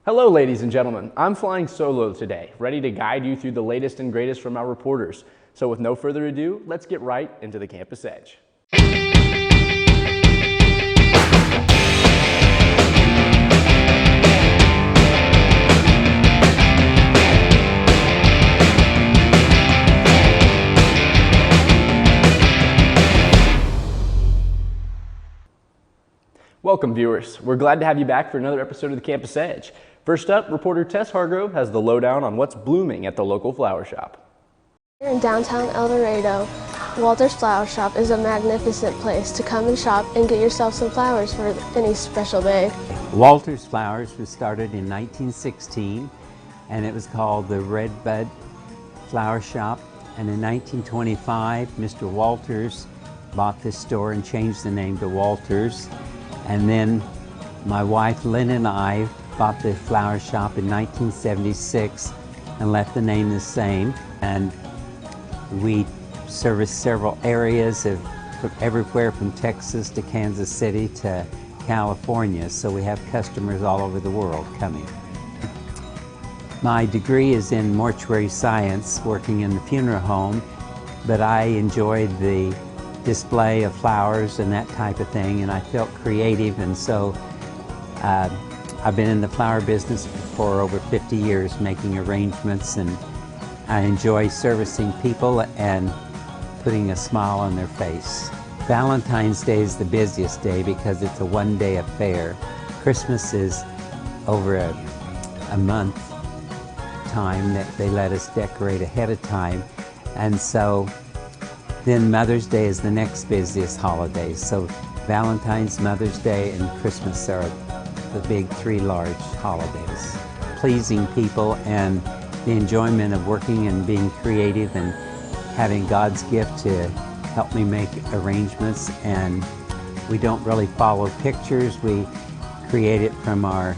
Hello ladies and gentlemen, I'm flying solo today, ready to guide you through the latest and greatest from our reporters. So with no further ado, let's get right into the campus edge. Welcome viewers, we're glad to have you back for another episode of the Campus Edge. First up, reporter Tess Hargrove has the lowdown on what's blooming at the local flower shop. Here in downtown El Dorado, Walter's Flower Shop is a magnificent place to come and shop and get yourself some flowers for any special day. Walter's Flowers was started in 1916 and it was called the Red Bud Flower Shop, and in 1925 Mr. Walters bought this store and changed the name to Walters, and then my wife Lynn and I bought the flower shop in 1976 and left the name the same, and we service several areas of everywhere from Texas to Kansas City to California, so we have customers all over the world coming. My degree is in mortuary science, working in the funeral home, but I enjoyed the display of flowers and that type of thing, and I felt creative, and so I've been in the flower business for over 50 years, making arrangements, and I enjoy servicing people and putting a smile on their face. Valentine's Day is the busiest day because it's a one-day affair. Christmas is over a month time that they let us decorate ahead of time, and so then Mother's Day is the next busiest holiday. So Valentine's, Mother's Day, and Christmas are the big three large holidays. Pleasing people and the enjoyment of working and being creative and having God's gift to help me make arrangements, and we don't really follow pictures. We create it from our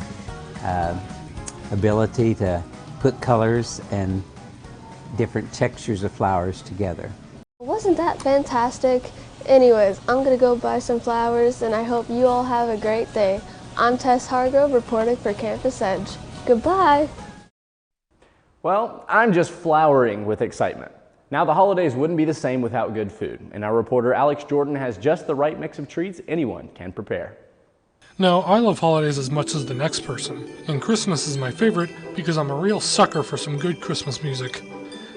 ability to put colors and different textures of flowers together. Wasn't that fantastic? Anyways, I'm gonna go buy some flowers and I hope you all have a great day. I'm Tess Hargrove reporting for Campus Edge. Goodbye. Well, I'm just flowering with excitement. Now the holidays wouldn't be the same without good food, and our reporter Alex Jordan has just the right mix of treats anyone can prepare. Now, I love holidays as much as the next person, and Christmas is my favorite because I'm a real sucker for some good Christmas music.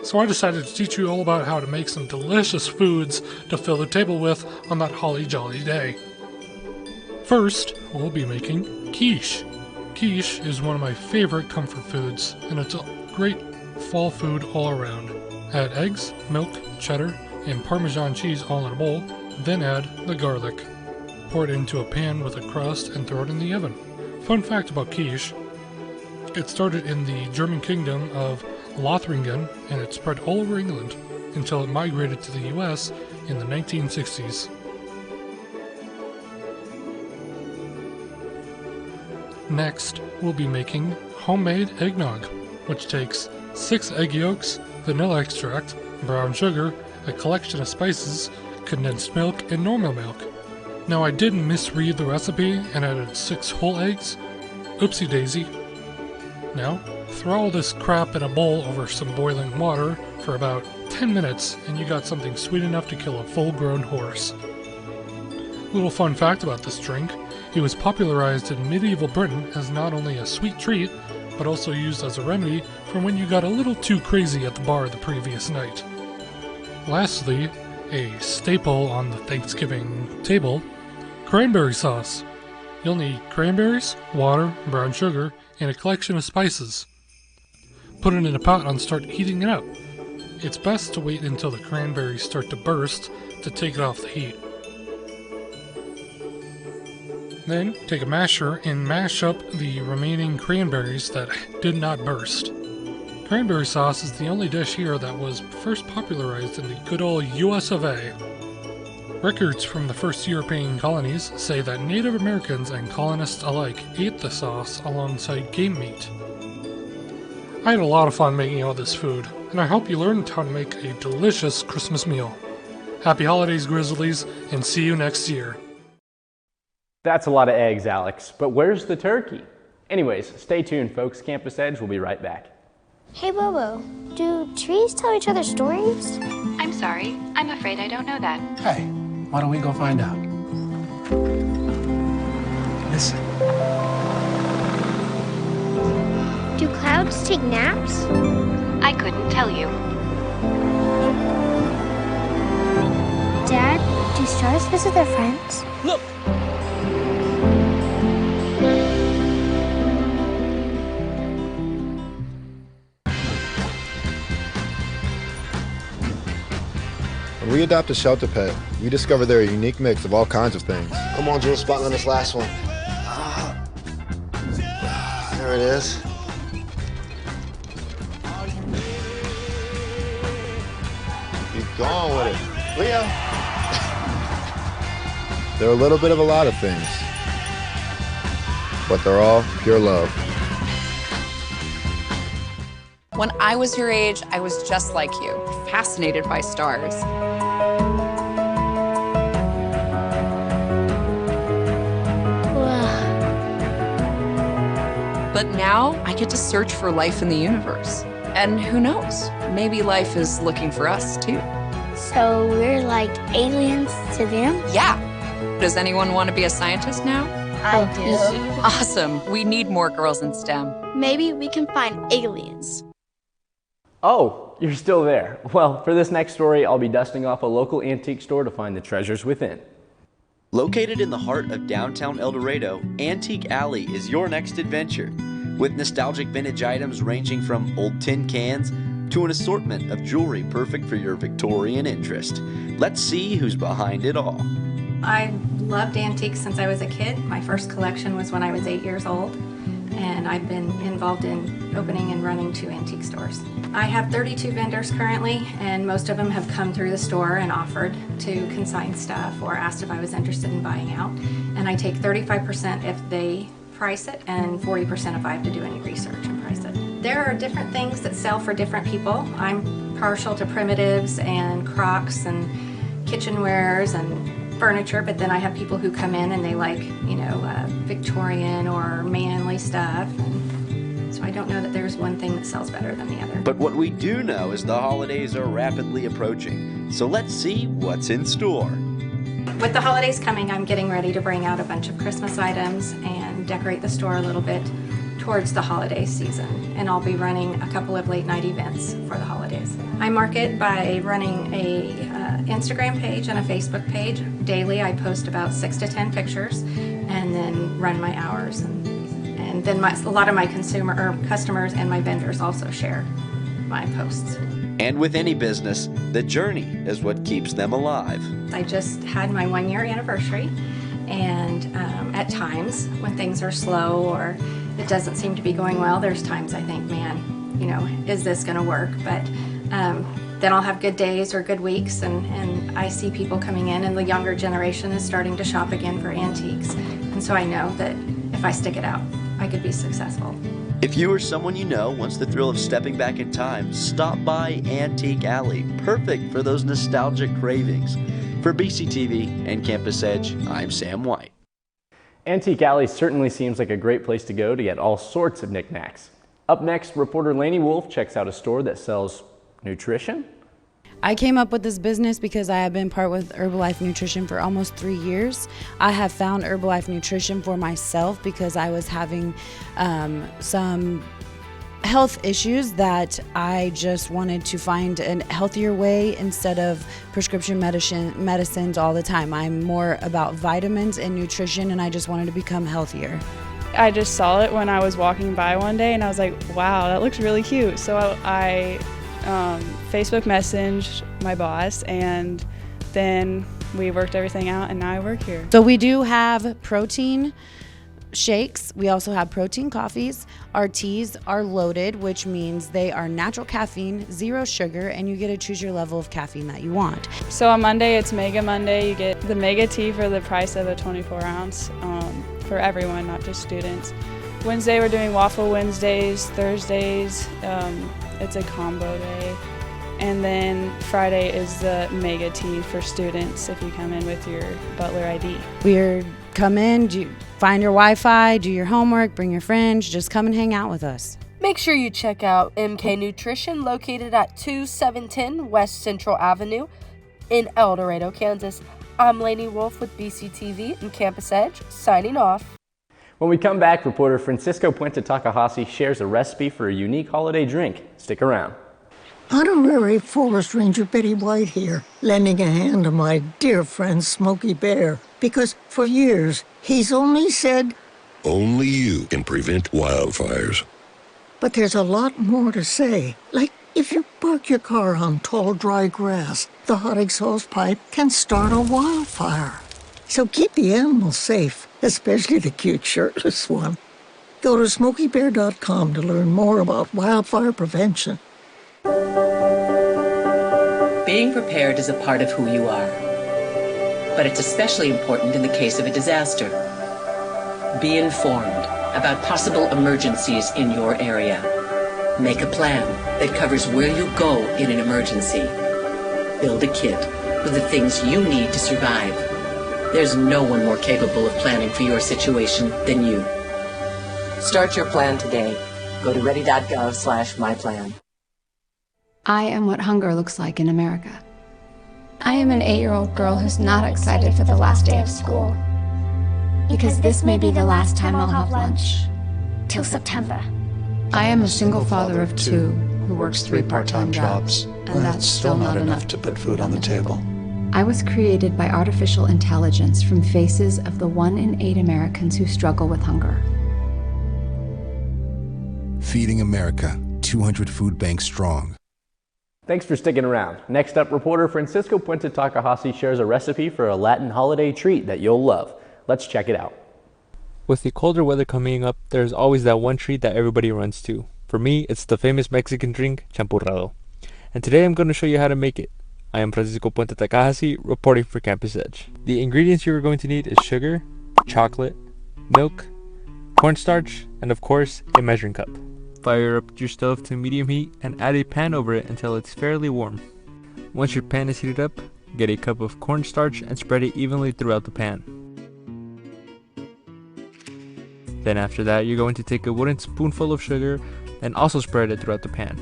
So I decided to teach you all about how to make some delicious foods to fill the table with on that holly jolly day. First, we'll be making quiche. Quiche is one of my favorite comfort foods, and it's a great fall food all around. Add eggs, milk, cheddar, and Parmesan cheese all in a bowl, then add the garlic. Pour it into a pan with a crust and throw it in the oven. Fun fact about quiche: it started in the German kingdom of Lothringen, and it spread all over England until it migrated to the US in the 1960s. Next, we'll be making homemade eggnog, which takes 6 egg yolks, vanilla extract, brown sugar, a collection of spices, condensed milk, and normal milk. Now, I did misread the recipe and added 6 whole eggs. Oopsie daisy. Now, throw all this crap in a bowl over some boiling water for about 10 minutes and you got something sweet enough to kill a full-grown horse. Little fun fact about this drink: it was popularized in medieval Britain as not only a sweet treat, but also used as a remedy for when you got a little too crazy at the bar the previous night. Lastly, a staple on the Thanksgiving table, cranberry sauce. You'll need cranberries, water, brown sugar, and a collection of spices. Put it in a pot and start heating it up. It's best to wait until the cranberries start to burst to take it off the heat. Then take a masher and mash up the remaining cranberries that did not burst. Cranberry sauce is the only dish here that was first popularized in the good old US of A. Records from the first European colonies say that Native Americans and colonists alike ate the sauce alongside game meat. I had a lot of fun making all this food, and I hope you learned how to make a delicious Christmas meal. Happy holidays, Grizzlies, and see you next year. That's a lot of eggs, Alex, but where's the turkey? Anyways, stay tuned, folks. Campus Edge will be right back. Hey, Bobo, do trees tell each other stories? I'm sorry. I'm afraid I don't know that. Hey, why don't we go find out? Listen. Do clouds take naps? I couldn't tell you. Dad, do stars visit their friends? Look! When we adopt a shelter pet, we discover they're a unique mix of all kinds of things. Come on, Jules, spotting on this last one. There it is. Keep going with it. Leo. They're a little bit of a lot of things, but they're all pure love. When I was your age, I was just like you, fascinated by stars. But now I get to search for life in the universe. And who knows, maybe life is looking for us too. So we're like aliens to them? Yeah. Does anyone want to be a scientist now? I do. Awesome. We need more girls in STEM. Maybe we can find aliens. Oh, you're still there. Well, for this next story, I'll be dusting off a local antique store to find the treasures within. Located in the heart of downtown El Dorado, Antique Alley is your next adventure. With nostalgic vintage items ranging from old tin cans to an assortment of jewelry perfect for your Victorian interest. Let's see who's behind it all. I loved antiques since I was a kid. My first collection was when I was 8 years old, and I've been involved in opening and running 2 antique stores. I have 32 vendors currently, and most of them have come through the store and offered to consign stuff or asked if I was interested in buying out. And I take 35% if they price it and 40% if I have to do any research and price it. There are different things that sell for different people. I'm partial to primitives and crocks and kitchenwares and furniture, but then I have people who come in and they like, Victorian or manly stuff. And so I don't know that there's one thing that sells better than the other. But what we do know is the holidays are rapidly approaching. So let's see what's in store. With the holidays coming, I'm getting ready to bring out a bunch of Christmas items and decorate the store a little bit towards the holiday season. And I'll be running a couple of late night events for the holidays. I market by running a Instagram page and a Facebook page. Daily I post about 6 to 10 pictures and then run my hours. And then a lot of my customers and my vendors also share my posts. And with any business, the journey is what keeps them alive. I just had my 1-year anniversary, and at times when things are slow or it doesn't seem to be going well, there's times I think, man, is this going to work? But then I'll have good days or good weeks, and I see people coming in, and the younger generation is starting to shop again for antiques. And so I know that if I stick it out, I could be successful. If you or someone you know wants the thrill of stepping back in time, stop by Antique Alley. Perfect for those nostalgic cravings. For BCTV and Campus Edge, I'm Sam White. Antique Alley certainly seems like a great place to go to get all sorts of knickknacks. Up next, reporter Lanie Wolf checks out a store that sells nutrition. I came up with this business because I have been part with Herbalife Nutrition for almost 3 years. I have found Herbalife Nutrition for myself because I was having some health issues that I just wanted to find a healthier way instead of prescription medicines all the time. I'm more about vitamins and nutrition, and I just wanted to become healthier. I just saw it when I was walking by one day and I was like, wow, that looks really cute. So I Facebook messaged my boss, and then we worked everything out, and now I work here. So we do have protein shakes. We also have protein coffees. Our teas are loaded, which means they are natural caffeine, 0 sugar, and you get to choose your level of caffeine that you want. So on Monday, it's Mega Monday. You get the Mega Tea for the price of a 24-ounce for everyone, not just students. Wednesday, we're doing Waffle Wednesdays. Thursdays, it's a combo day. And then Friday is the Mega Tea for students if you come in with your Butler ID. We're come in, find your Wi-Fi, do your homework, bring your friends, just come and hang out with us. Make sure you check out MK Nutrition, located at 2710 West Central Avenue in El Dorado, Kansas. I'm Lanie Wolf with BCTV and Campus Edge, signing off. When we come back, reporter Francisco Puente Takajasi shares a recipe for a unique holiday drink. Stick around. Honorary Forest Ranger Betty White here, lending a hand to my dear friend Smokey Bear, because for years he's only said, only you can prevent wildfires. But there's a lot more to say, like if you park your car on tall, dry grass, the hot exhaust pipe can start a wildfire. So keep the animals safe, especially the cute shirtless one. Go to SmokeyBear.com to learn more about wildfire prevention. Being prepared is a part of who you are, but it's especially important in the case of a disaster. Be informed about possible emergencies in your area. Make a plan that covers where you go in an emergency. Build a kit with the things you need to survive. There's no one more capable of planning for your situation than you. Start your plan today. Go to ready.gov/myplan. I am what hunger looks like in America. I am an 8-year-old girl who's not excited for the last day of school. Because this may be the last time I'll have lunch. Till September. I am a single father of 2 who works 3 part-time jobs, and that's still not enough to put food on the table. I was created by artificial intelligence from faces of the 1 in 8 Americans who struggle with hunger. Feeding America, 200 food banks strong. Thanks for sticking around. Next up, reporter Francisco Puente Takajasi shares a recipe for a Latin holiday treat that you'll love. Let's check it out. With the colder weather coming up, there's always that one treat that everybody runs to. For me, it's the famous Mexican drink, Champurrado. And today I'm going to show you how to make it. I am Francisco Puente Takajasi, reporting for Campus Edge. The ingredients you are going to need is sugar, chocolate, milk, cornstarch, and of course, a measuring cup. Fire up your stove to medium heat and add a pan over it until it's fairly warm. Once your pan is heated up, get a cup of cornstarch and spread it evenly throughout the pan. Then after that, you're going to take a wooden spoonful of sugar and also spread it throughout the pan.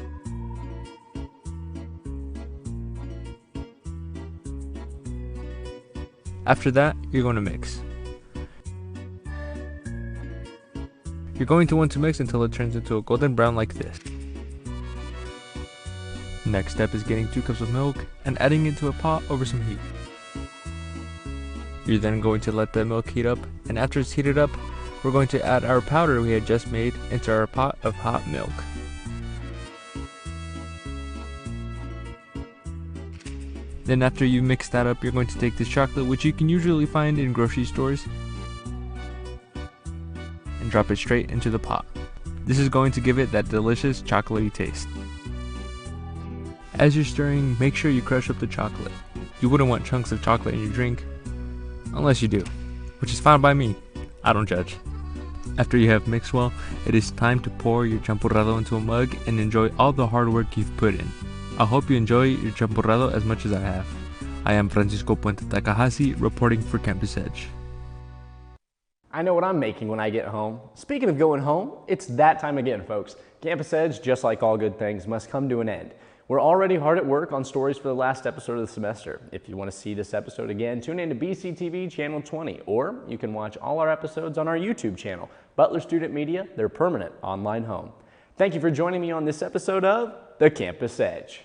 After that, you're going to mix. You're going to want to mix until it turns into a golden brown like this. Next step is getting 2 cups of milk and adding it to a pot over some heat. You're then going to let the milk heat up, and after it's heated up, we're going to add our powder we had just made into our pot of hot milk. Then after you mix that up, you're going to take this chocolate, which you can usually find in grocery stores, and drop it straight into the pot. This is going to give it that delicious chocolatey taste. As you're stirring, make sure you crush up the chocolate. You wouldn't want chunks of chocolate in your drink, unless you do, which is fine by me. I don't judge. After you have mixed well, it is time to pour your champurrado into a mug and enjoy all the hard work you've put in. I hope you enjoy your champurrado as much as I have. I am Francisco Puente Takajasi, reporting for Campus Edge. I know what I'm making when I get home. Speaking of going home, it's that time again, folks. Campus Edge, just like all good things, must come to an end. We're already hard at work on stories for the last episode of the semester. If you want to see this episode again, tune in to BCTV Channel 20, or you can watch all our episodes on our YouTube channel, Butler Student Media, their permanent online home. Thank you for joining me on this episode of The Campus Edge.